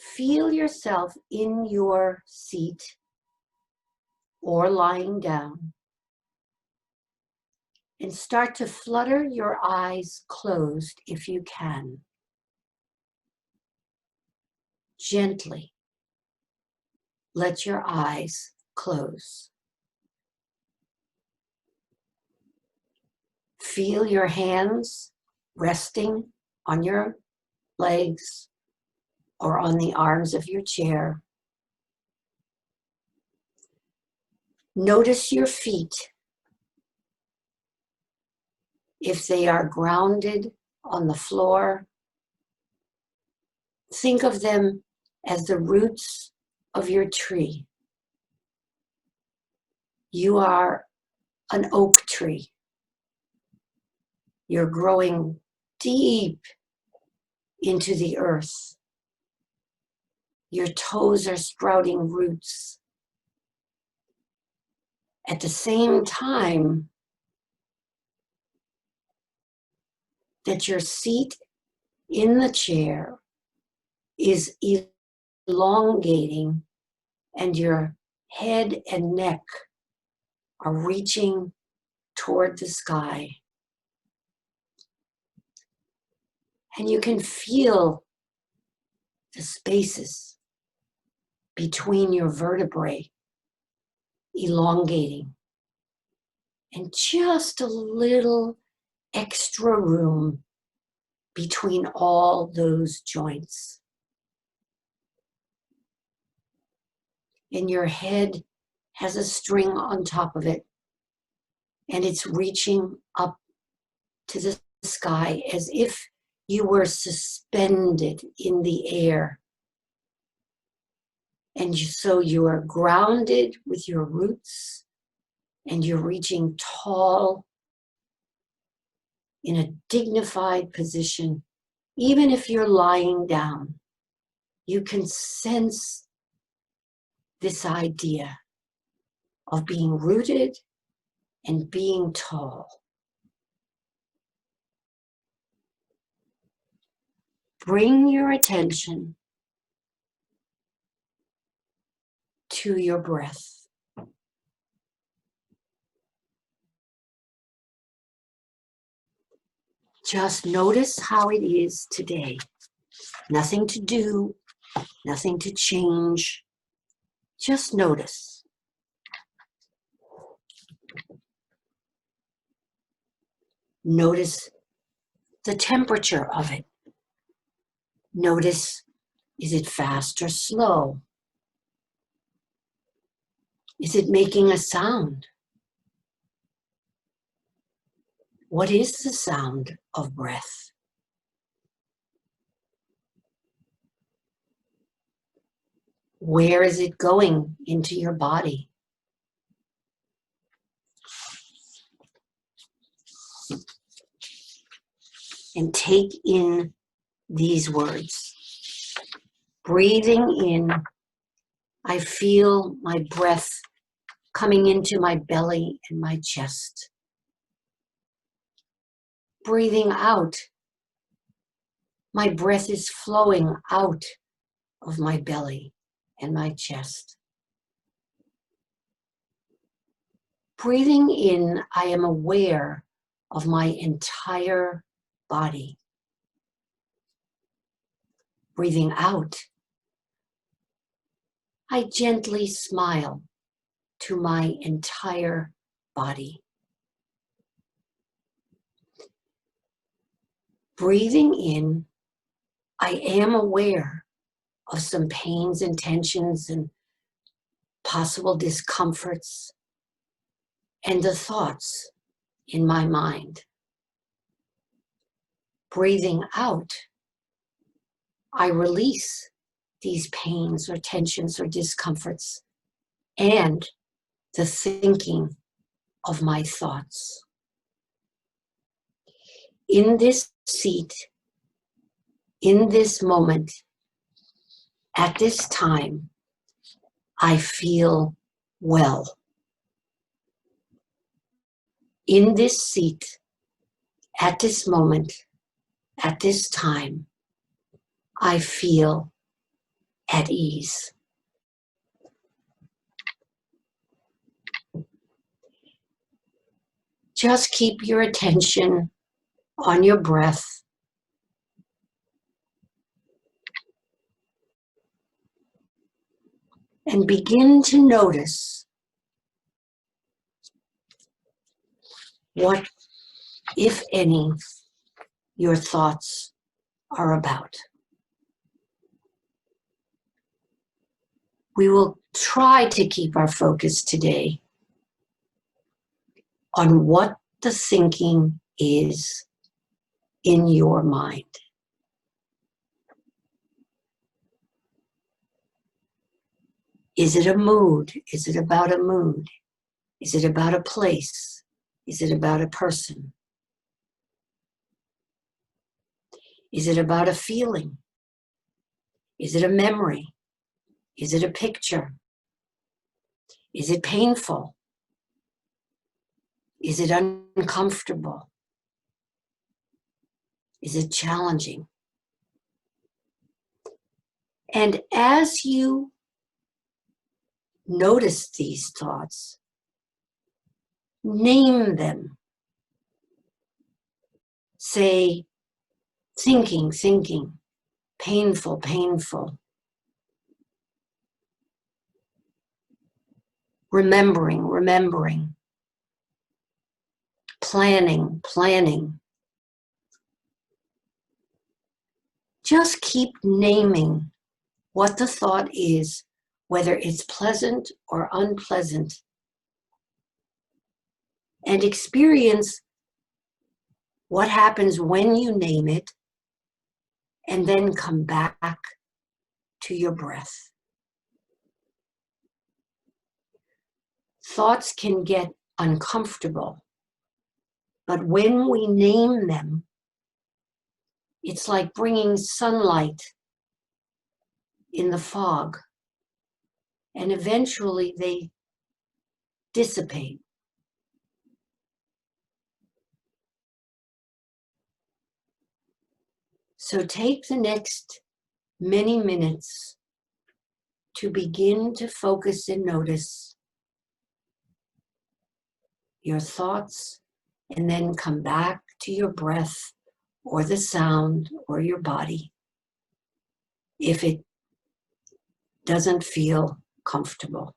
Feel yourself in your seat or lying down, and start to flutter your eyes closed if you can. Gently let your eyes close. Feel your hands resting on your legs or on the arms of your chair. Notice your feet, if they are grounded on the floor. Think of them as the roots of your tree. You are an oak tree. You're growing deep into the earth. Your toes are sprouting roots. At the same time that your seat in the chair is elongating and your head and neck are reaching toward the sky. And you can feel the spaces between your vertebrae elongating, and just a little extra room between all those joints. And your head has a string on top of it, and it's reaching up to the sky as if you were suspended in the air. And so you are grounded with your roots, and you're reaching tall in a dignified position. Even if you're lying down, you can sense this idea of being rooted and being tall. Bring your attention to your breath. Just notice how it is today. Nothing to do, nothing to change. Just notice. Notice the temperature of it. Notice, is it fast or slow? Is it making a sound? What is the sound of breath? Where is it going into your body? And take in these words. Breathing in, I feel my breath coming into my belly and my chest. Breathing out, my breath is flowing out of my belly and my chest. Breathing in, I am aware of my entire body. Breathing out, I gently smile to my entire body. Breathing in, I am aware of some pains and tensions and possible discomforts and the thoughts in my mind. Breathing out, I release these pains or tensions or discomforts and the thinking of my thoughts. In this seat, in this moment, at this time, I feel well. In this seat, at this moment, at this time, I feel at ease. Just keep your attention on your breath. And begin to notice what, if any, your thoughts are about. We will try to keep our focus today on what the thinking is in your mind. Is it a mood? Is it about a mood? Is it about a place? Is it about a person? Is it about a feeling? Is it a memory? Is it a picture? Is it painful? Is it uncomfortable? Is it challenging? And as you notice these thoughts, name them. Say, thinking, thinking, painful, painful. Remembering, remembering. Planning, planning. Just keep naming what the thought is, whether it's pleasant or unpleasant, and experience what happens when you name it, and then come back to your breath. Thoughts can get uncomfortable, but when we name them, it's like bringing sunlight in the fog, and eventually they dissipate. So take the next many minutes to begin to focus and notice your thoughts, and then come back to your breath or the sound or your body if it doesn't feel comfortable.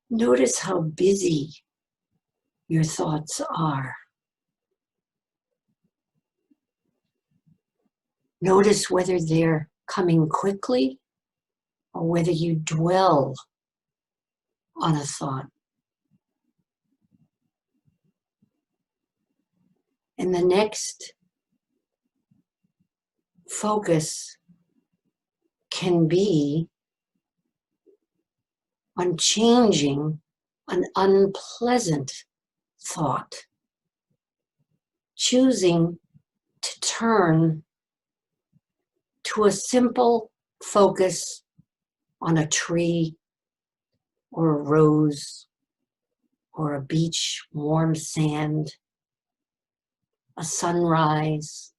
Notice how busy your thoughts are. Notice whether they're coming quickly or whether you dwell on a thought. And the next focus can be on changing an unpleasant thought, choosing to turn to a simple focus on a tree or a rose or a beach, warm sand, a sunrise,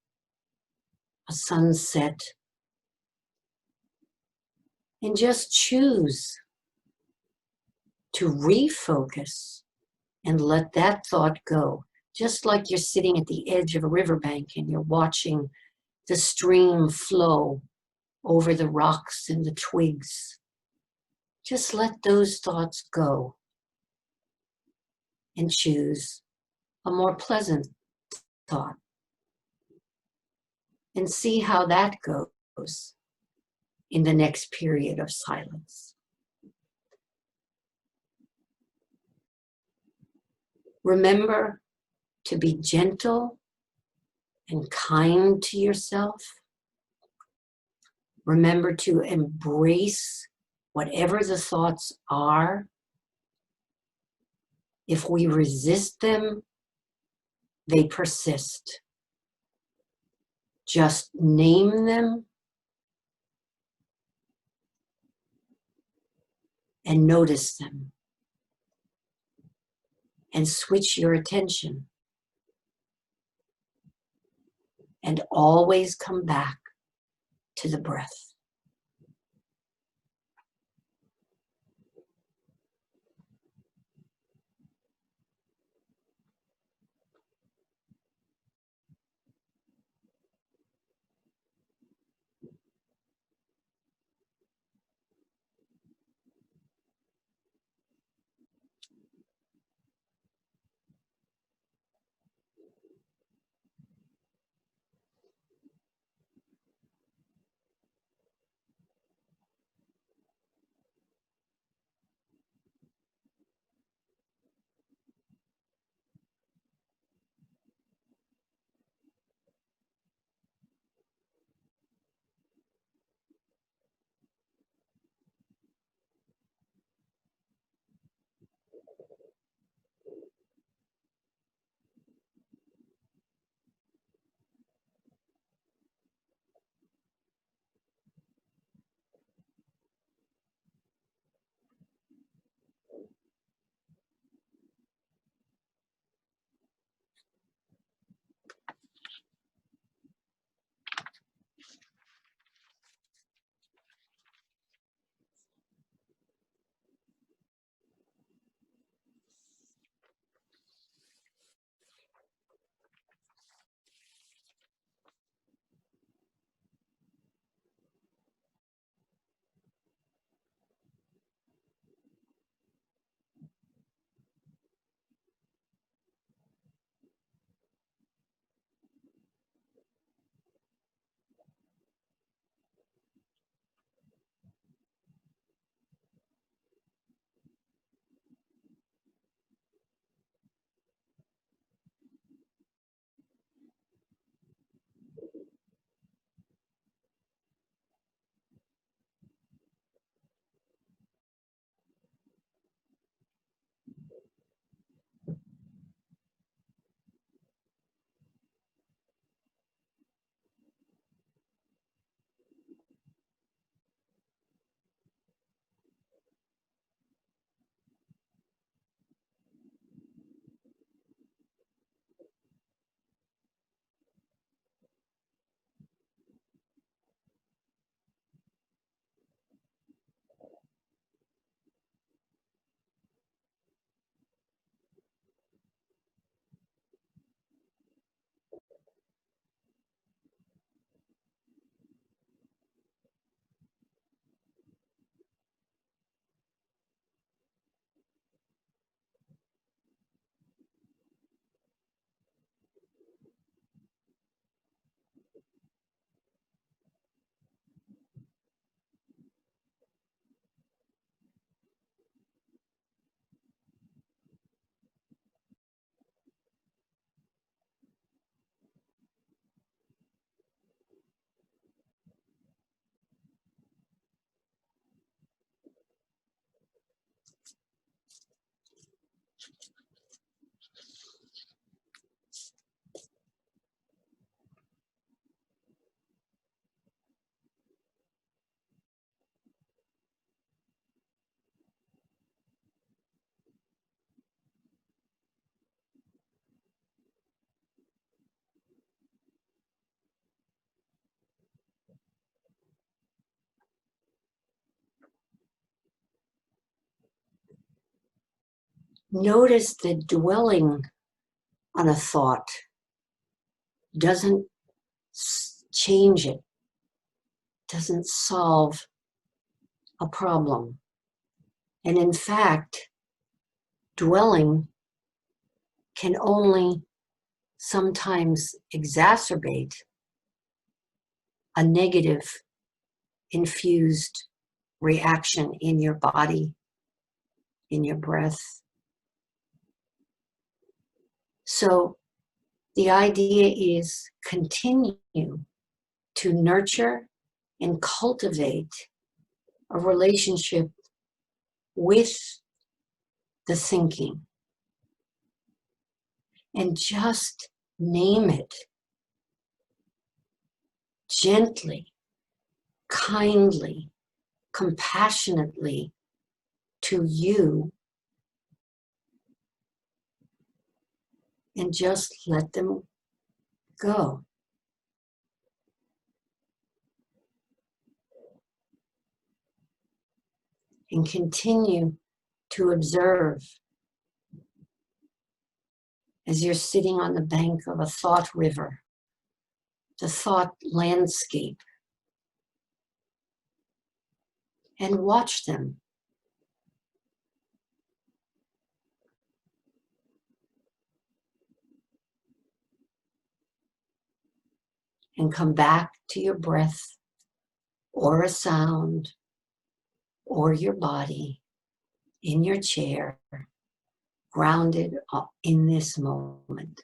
a sunset, and just choose to refocus and let that thought go. Just like you're sitting at the edge of a riverbank and you're watching the stream flow over the rocks and the twigs. Just let those thoughts go and choose a more pleasant thought and see how that goes in the next period of silence. Remember to be gentle and kind to yourself. Remember to embrace whatever the thoughts are. If we resist them, they persist. Just name them and notice them. And switch your attention. And always come back to the breath. Notice that dwelling on a thought doesn't change it, doesn't solve a problem. And in fact, dwelling can only sometimes exacerbate a negative infused reaction in your body, in your breath. So the idea is continue to nurture and cultivate a relationship with the thinking, and just name it gently, kindly, compassionately to you, and just let them go. And continue to observe as you're sitting on the bank of a thought river, the thought landscape, and watch them. And come back to your breath, or a sound, or your body in your chair, grounded in this moment.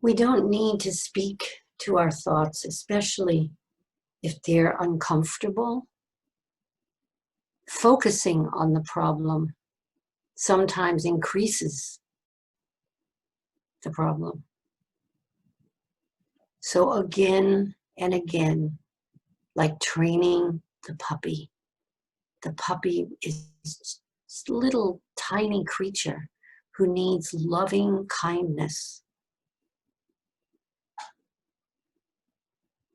We don't need to speak to our thoughts, especially if they're uncomfortable. Focusing on the problem sometimes increases the problem. So again and again, like training the puppy is a little tiny creature who needs loving kindness.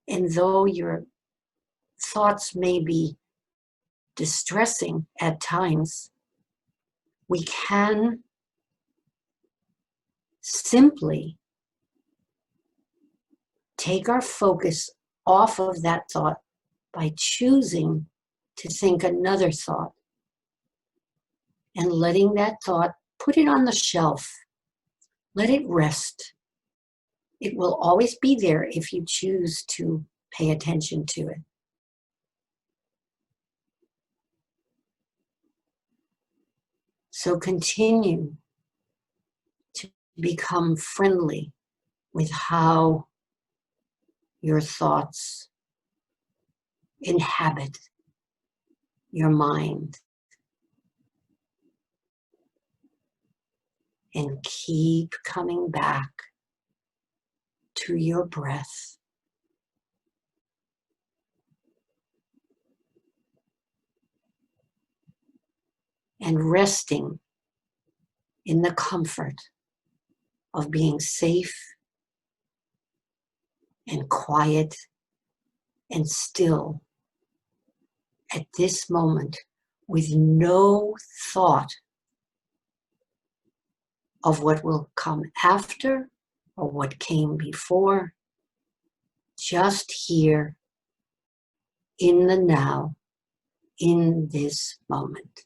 And though your thoughts may be distressing at times, we can simply take our focus off of that thought by choosing to think another thought and letting that thought, put it on the shelf, let it rest. It will always be there if you choose to pay attention to it. So continue to become friendly with how your thoughts inhabit your mind. And keep coming back to your breath. And resting in the comfort of being safe and quiet and still at this moment with no thought of what will come after or what came before, just here in the now, in this moment.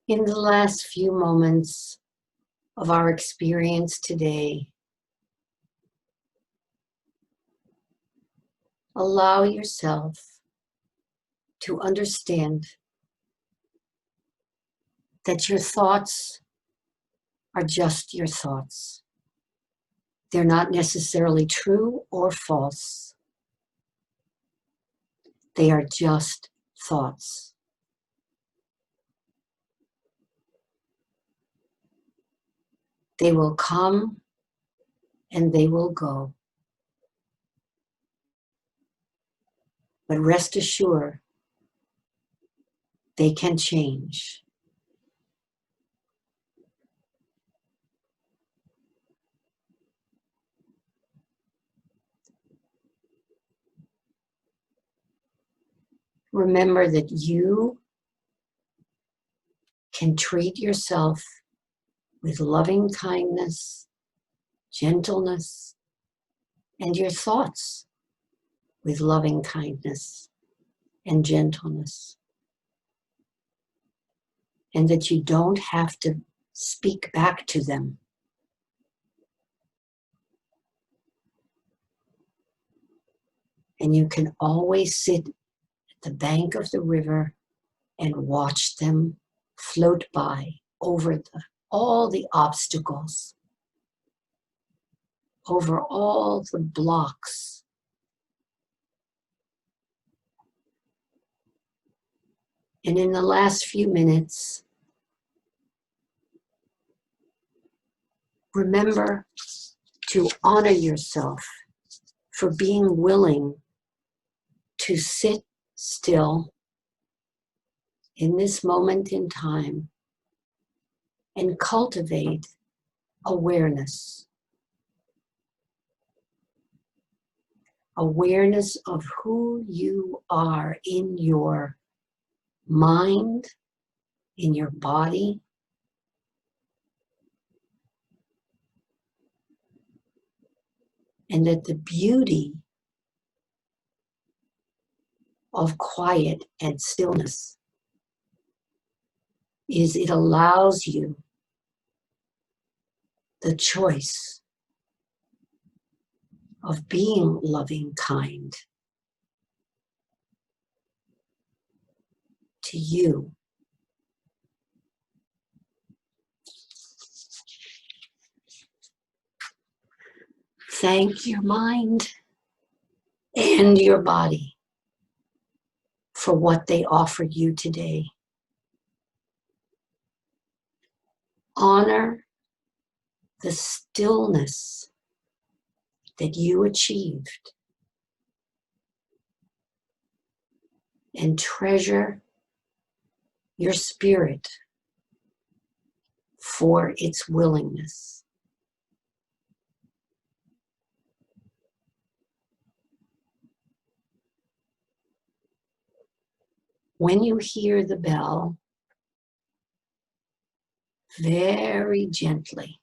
In the last few moments of our experience today, allow yourself to understand that your thoughts are just your thoughts. They're not necessarily true or false. They are just thoughts. They will come and they will go. But rest assured, they can change. Remember that you can treat yourself with loving kindness, gentleness, and your thoughts with loving kindness and gentleness. And that you don't have to speak back to them. And you can always sit at the bank of the river and watch them float by over all the obstacles, over all the blocks. And in the last few minutes, remember to honor yourself for being willing to sit still in this moment in time and cultivate awareness. Awareness of who you are in your mind, in your body, and that the beauty of quiet and stillness is it allows you the choice of being loving, kind to you. Thank your mind and your body for what they offered you today. Honor the stillness that you achieved and treasure your spirit for its willingness. When you hear the bell, very gently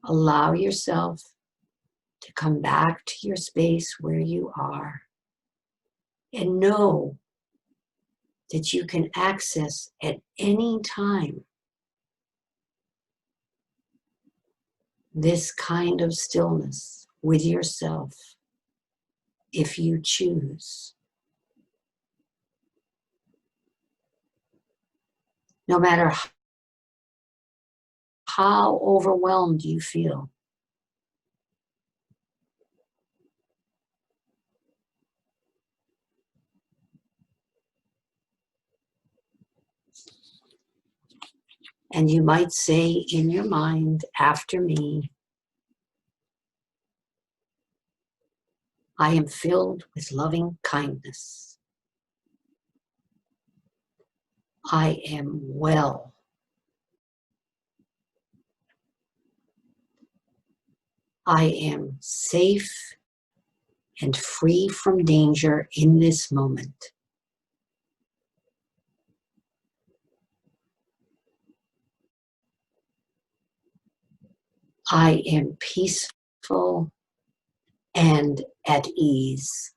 allow yourself to come back to your space where you are and know that you can access at any time this kind of stillness with yourself if you choose. No matter how overwhelmed you feel. And you might say in your mind after me, I am filled with loving kindness. I am well. I am safe and free from danger in this moment. I am peaceful and at ease.